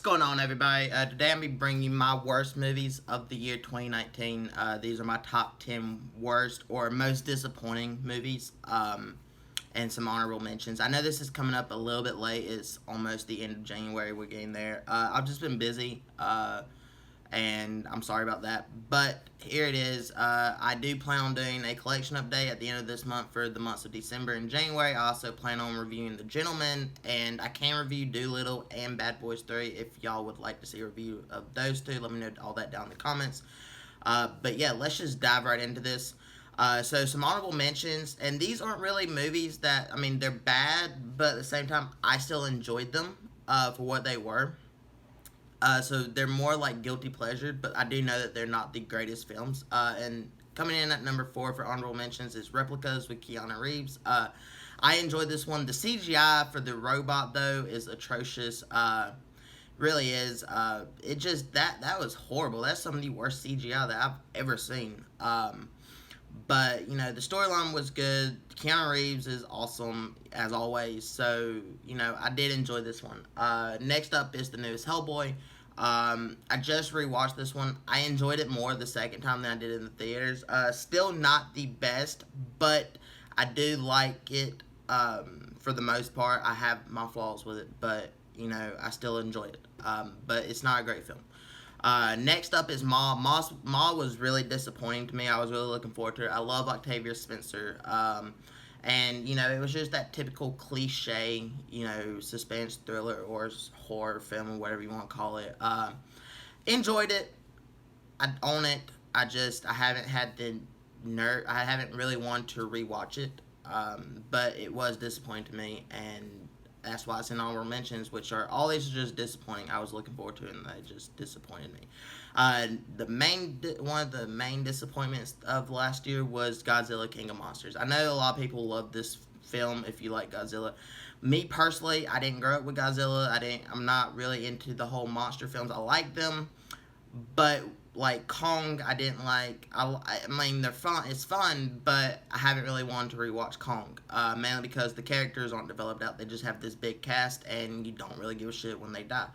going on, everybody? Today I'm going to be bringing you my worst movies of the year 2019. These are my top 10 worst or most disappointing movies, and some honorable mentions. I know this is coming up a little bit late. It's almost the end of January. We're getting there. I've just been busy, and I'm sorry about that. But here it is. I do plan on doing a collection update at the end of this month for the months of December and January. I also plan on reviewing The Gentleman, and I can review Doolittle and Bad Boys 3 if y'all would like to see a review of those two. Let me know all that down in the comments. But yeah, let's just dive right into this. So some honorable mentions, and these aren't really movies that, I mean, they're bad, but at the same time, I still enjoyed them for what they were. So they're more like guilty pleasure, but I do know that they're not the greatest films. And coming in at number 4 for honorable mentions is Replicas with Keanu Reeves. I enjoyed this one. The CGI for the robot though is atrocious. Really is. It just that was horrible. That's some of the worst CGI that I've ever seen. But you know the storyline was good. Keanu Reeves is awesome as always. So you know I did enjoy this one. Next up is the newest Hellboy. I just rewatched this one. I enjoyed it more the second time than I did in the theaters. Still not the best, but I do like it. For the most part, I have my flaws with it, but you know I still enjoyed it. But it's not a great film. Next up is Ma. Ma was really disappointing to me. I was really looking forward to it. I love Octavia Spencer. And, you know, it was just that typical cliche, you know, suspense thriller or horror film or whatever you want to call it. Enjoyed it. I own it. I haven't had the nerve. I haven't really wanted to rewatch it. But it was disappointing to me. And that's why it's in honorable mentions, which are all these are just disappointing. I was looking forward to it, and they just disappointed me. One of the main disappointments of last year was Godzilla King of Monsters. I know a lot of people love this film if you like Godzilla. Me personally, I didn't grow up with Godzilla. I'm not really into the whole monster films. I like them, but like Kong, I didn't like. I mean, they're fun. It's fun, but I haven't really wanted to rewatch Kong. Mainly because the characters aren't developed out. They just have this big cast, and you don't really give a shit when they die.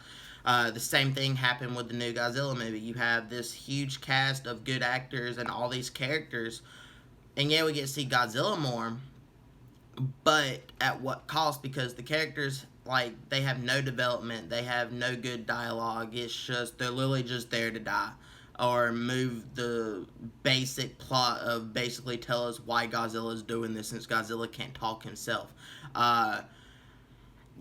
The same thing happened with the new Godzilla movie. You have this huge cast of good actors and all these characters, and yeah, we get to see Godzilla more, but at what cost? Because the characters, like, they have no development, they have no good dialogue. It's just they're literally just there to die or move the basic plot of basically tell us why Godzilla is doing this since Godzilla can't talk himself.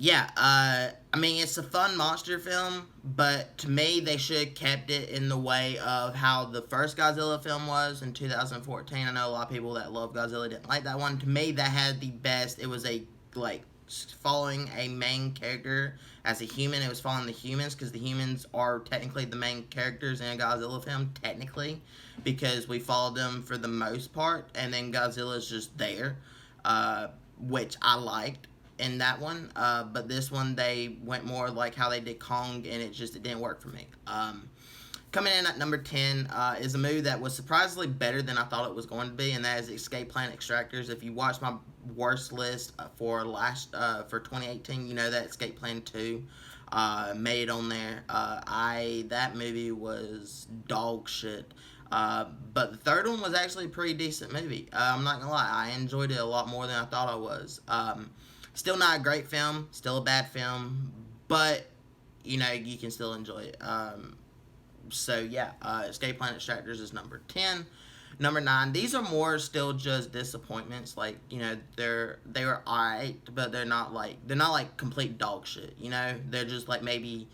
Yeah, I mean, it's a fun monster film, but to me, they should have kept it in the way of how the first Godzilla film was in 2014. I know a lot of people that love Godzilla didn't like that one. To me, that had the best. It was like, following a main character as a human. It was following the humans, because the humans are technically the main characters in a Godzilla film, technically, because we followed them for the most part, and then Godzilla's just there, which I liked in that one, but this one they went more like how they did Kong, and it didn't work for me. Coming in at number 10 is a movie that was surprisingly better than I thought it was going to be, and that is Escape Plan Extractors. If you watch my worst list for 2018, you know that Escape Plan 2 made it on there. That movie was dog shit. But the third one was actually a pretty decent movie. I'm not gonna lie, I enjoyed it a lot more than I thought I was. Still not a great film, still a bad film, but you know you can still enjoy it. So yeah, Escape Plan Extractors is number 10. Number 9. These are more still just disappointments. Like, you know, they were alright, but they're not like complete dog shit. You know, they're just like maybe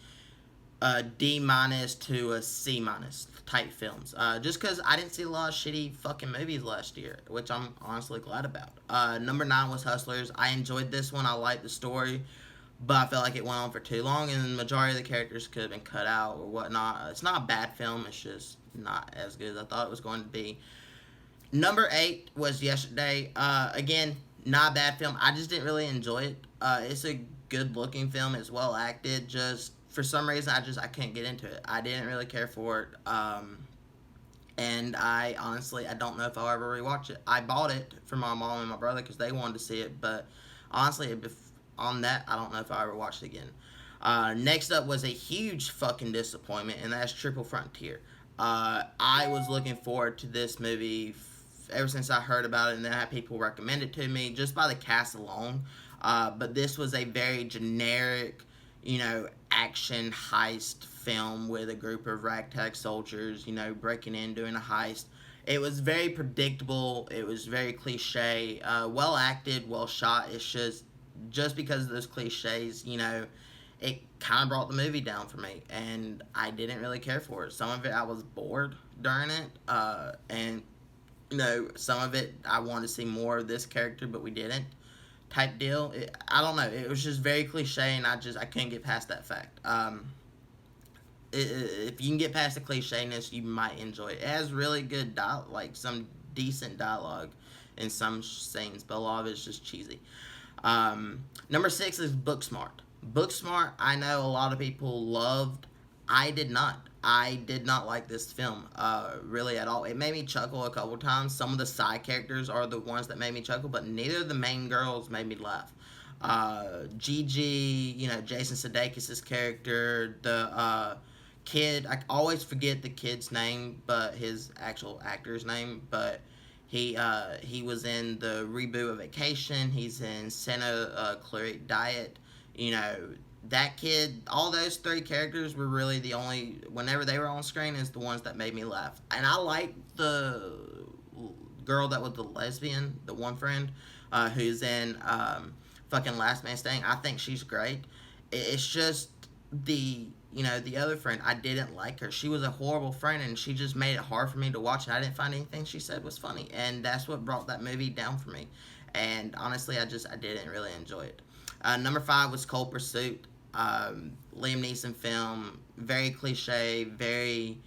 a D minus to a C minus type films. Just because I didn't see a lot of shitty fucking movies last year, which I'm honestly glad about. Number 9 was Hustlers. I enjoyed this one. I liked the story, but I felt like it went on for too long, and the majority of the characters could have been cut out or whatnot. It's not a bad film. It's just not as good as I thought it was going to be. Number 8 was Yesterday. Again, not a bad film. I just didn't really enjoy it. It's a good looking film. It's well acted. Just for some reason, I couldn't get into it. I didn't really care for it. And I honestly, I don't know if I'll ever rewatch it. I bought it for my mom and my brother because they wanted to see it, but honestly, on that, I don't know if I'll ever watch it again. Next up was a huge fucking disappointment, and that's Triple Frontier. I was looking forward to this movie ever since I heard about it, and then I had people recommend it to me just by the cast alone. But this was a very generic, action heist film with a group of ragtag soldiers, breaking in, doing a heist. It was very predictable. It was very cliche. Well acted, well shot. It's just because of those cliches, it kind of brought the movie down for me, and I didn't really care for it. Some of it I was bored during it, and some of it I wanted to see more of this character, but we didn't. Type deal. I don't know. It was just very cliche, and I couldn't get past that fact. If you can get past the clichéness, you might enjoy it. It has really good like some decent dialogue in some scenes, but a lot of it's just cheesy. Number 6 is Booksmart. Booksmart, I know a lot of people loved. I did not. I did not like this film, really at all. It made me chuckle a couple times. Some of the side characters are the ones that made me chuckle, but neither of the main girls made me laugh. Gigi, Jason Sudeikis' character, the kid, I always forget the kid's name, but his actual actor's name, but he was in the reboot of Vacation. He's in Santa Clarita Diet. That kid, all those 3 characters were really the only, whenever they were on screen, is the ones that made me laugh. And I like the girl that was the lesbian, the one friend, who's in fucking Last Man Standing. I think she's great. It's just the other friend, I didn't like her. She was a horrible friend, and she just made it hard for me to watch it. I didn't find anything she said was funny, and that's what brought that movie down for me. And honestly, I didn't really enjoy it. Number 5 was Cold Pursuit. Liam Neeson film, very cliche, very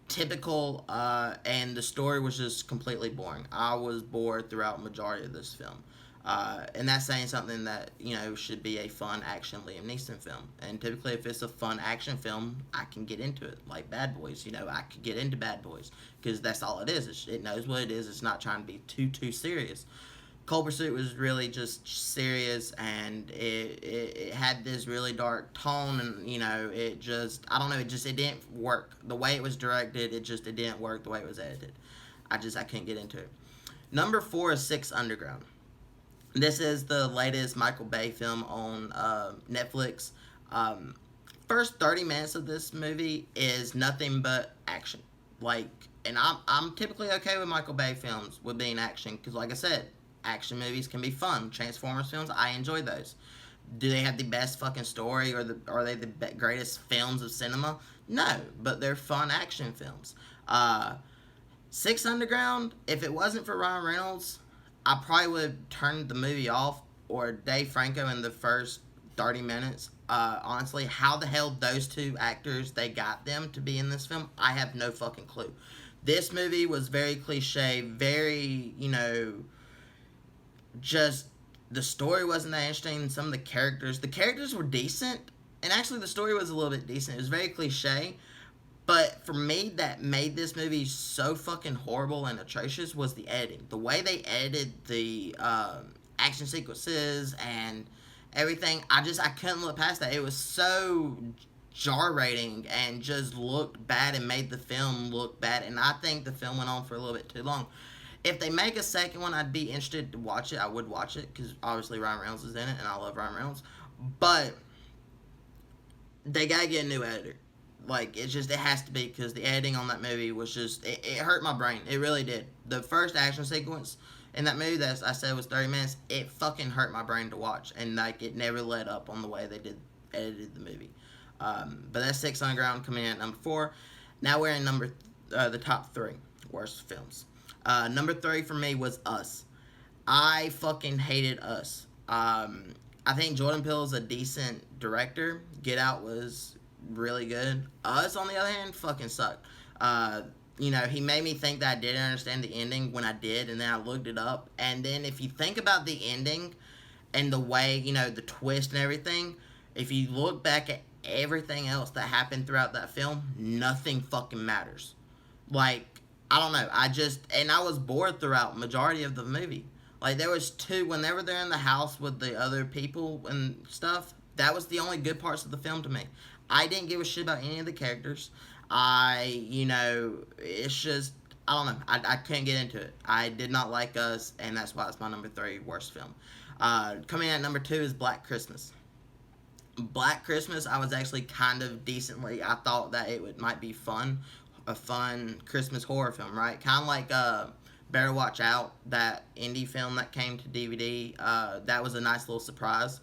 typical, and the story was just completely boring. I was bored throughout the majority of this film. And that's saying something that, should be a fun action Liam Neeson film. And typically, if it's a fun action film, I can get into it. Like Bad Boys, I could get into Bad Boys. Because that's all it is. It knows what it is. It's not trying to be too serious. Cold Pursuit was really just serious, and it had this really dark tone, and it just, I don't know, it didn't work the way it was directed. It didn't work the way it was edited. I couldn't get into it. Number 4 is Six Underground. This is the latest Michael Bay film on Netflix. First 30 minutes of this movie is nothing but action. And I'm typically okay with Michael Bay films with being action, because like I said, action movies can be fun. Transformers films, I enjoy those. Do they have the best fucking story, or are they the greatest films of cinema? No, but they're fun action films. Six Underground, if it wasn't for Ryan Reynolds, I probably would have turned the movie off, or Dave Franco in the first 30 minutes. Honestly, how the hell those 2 actors, they got them to be in this film, I have no fucking clue. This movie was very cliche, very, just the story wasn't that interesting. Some of the characters were decent, and actually the story was a little bit decent. It was very cliche, but for me, that made this movie so fucking horrible and atrocious was the editing. The way they edited the action sequences and everything, I couldn't look past that. It was so jar-rating and just looked bad and made the film look bad, and I think the film went on for a little bit too long. If they make a second one, I'd be interested to watch it. I would watch it, because obviously Ryan Reynolds is in it, and I love Ryan Reynolds. But they gotta get a new editor. It has to be, because the editing on that movie was just, it hurt my brain. It really did. The first action sequence in that movie that I said was 30 minutes, it fucking hurt my brain to watch. And, it never let up on the way they edited the movie. But that's Six Underground coming in at number 4. Now we're in the top 3 worst films. Number 3 for me was Us. I fucking hated Us. I think Jordan Peele is a decent director. Get Out was really good. Us, on the other hand, fucking sucked. He made me think that I didn't understand the ending when I did, and then I looked it up. And then if you think about the ending and the way, the twist and everything, if you look back at everything else that happened throughout that film, nothing fucking matters. I don't know. I was bored throughout majority of the movie. There was 2, whenever they're in the house with the other people and stuff, that was the only good parts of the film to me. I didn't give a shit about any of the characters. It's just, I don't know. I couldn't get into it. I did not like Us, and that's why it's my number 3 worst film. Coming in at number 2 is Black Christmas. Black Christmas, I was actually kind of decently, I thought that might be a fun Christmas horror film, right? Kind of like Better Watch Out, that indie film that came to DVD. That was a nice little surprise.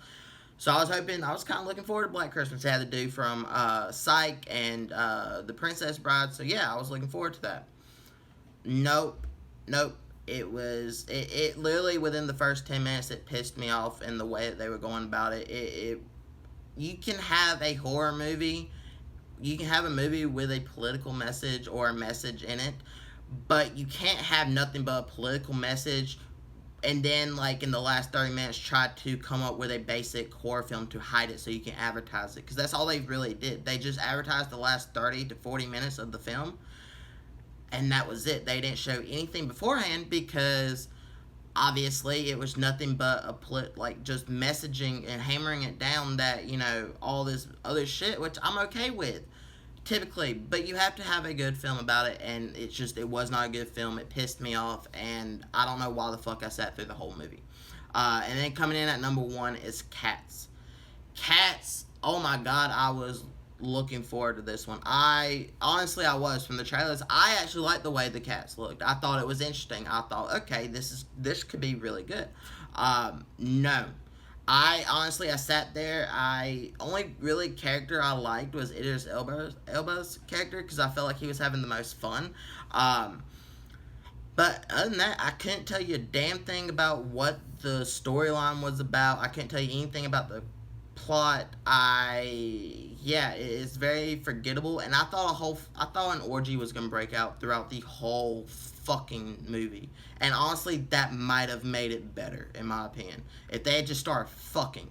So I was kind of looking forward to Black Christmas. It had the dude from Psych and The Princess Bride. So yeah, I was looking forward to that. Nope. It literally within the first 10 minutes, it pissed me off in the way that they were going about it. You can have a horror movie, you can have a movie with a political message or a message in it, but you can't have nothing but a political message and then, like, in the last 30 minutes try to come up with a basic horror film to hide it so you can advertise it. Because that's all they really did. They just advertised the last 30 to 40 minutes of the film, and that was it. They didn't show anything beforehand because obviously it was nothing but just messaging and hammering it down that, all this other shit, which I'm okay with typically, but you have to have a good film about it, and it was not a good film. It pissed me off, and I don't know why the fuck I sat through the whole movie. And then coming in at number 1 is Cats. Cats, oh my god, I was looking forward to this one. I was from the trailers. I actually liked the way the cats looked. I thought it was interesting. I thought, okay, this could be really good. No. I sat there. Only really character I liked was Idris Elba's character, because I felt like he was having the most fun. But other than that, I couldn't tell you a damn thing about what the storyline was about. I couldn't tell you anything about the plot. It's very forgettable, and I thought an orgy was gonna break out throughout the whole fucking movie. And honestly, that might have made it better, in my opinion. If they had just started fucking,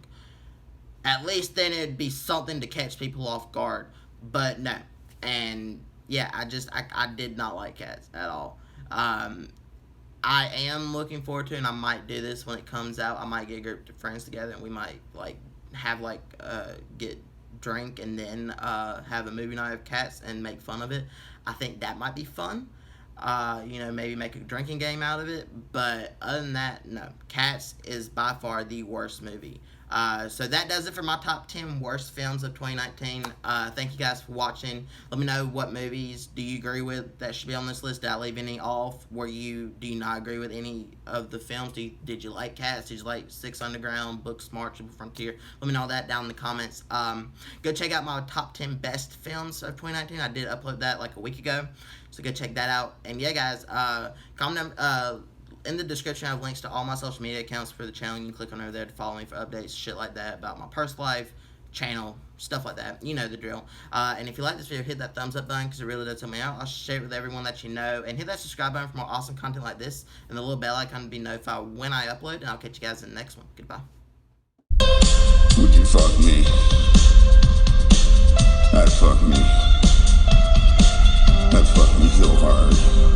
at least then it'd be something to catch people off guard. But no, and yeah, I did not like Cats at all. I am looking forward to it, and I might do this when it comes out. I might get a group of friends together, and we might get drink and then have a movie night of Cats and make fun of it. I think that might be fun. Maybe make a drinking game out of it. But other than that, no. Cats is by far the worst movie. So that does it for my top 10 worst films of 2019. Thank you guys for watching. Let me know what movies do you agree with that should be on this list. Did I leave any off? Do you not agree with any of the films? Did you like Cats? Did you like Six Underground, Booksmart, Triple Frontier? Let me know that down in the comments. Go check out my top 10 best films of 2019. I did upload that like a week ago, so go check that out. And yeah, guys, comment in the description, I have links to all my social media accounts for the channel. You can click on over there to follow me for updates, shit like that, about my personal life, channel, stuff like that. You know the drill. And if you like this video, hit that thumbs up button, because it really does help me out. I'll share it with everyone that you know. And hit that subscribe button for more awesome content like this, and the little bell icon to be notified when I upload. And I'll catch you guys in the next one. Goodbye. Would you fuck me? I'd fuck me. I'd fuck me so hard.